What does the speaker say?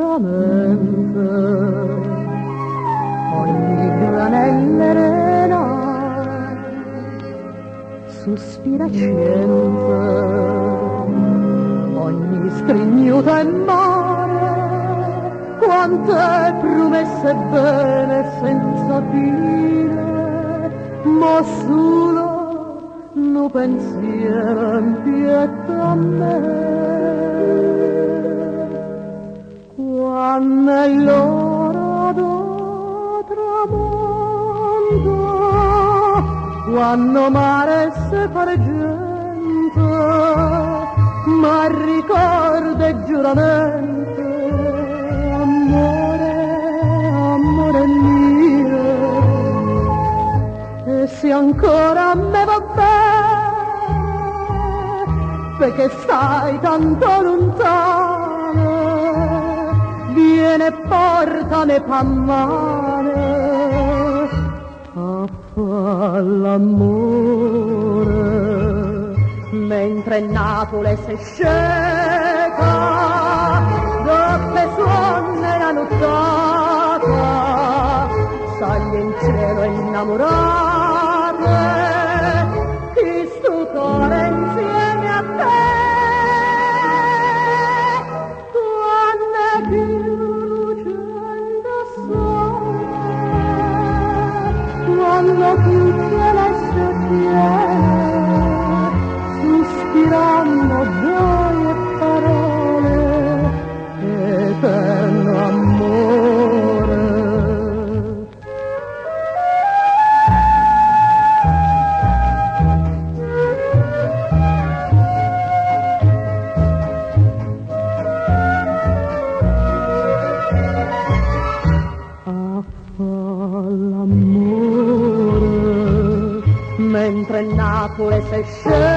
duramente ogni granella rena sospira cente, ogni scrignuta è mare, quante promesse bene senza fine, ma solo no pensiero impieta a me. Quando è l'ora do tramonto, quando mare si fargenta, ma ricorda il giuramento, amore, amore mio, e se ancora a me va bene, perché stai tanto lontano, viene e portami pa' mano a far l'amore, mentre Napoli si sceca, doppe suona la nottata, sali in cielo innamorate, chi sto cuore insieme a te. Quando più celeste piena, sospirando gioie parole, eterno amore. L'amore, mentre Napoli si scende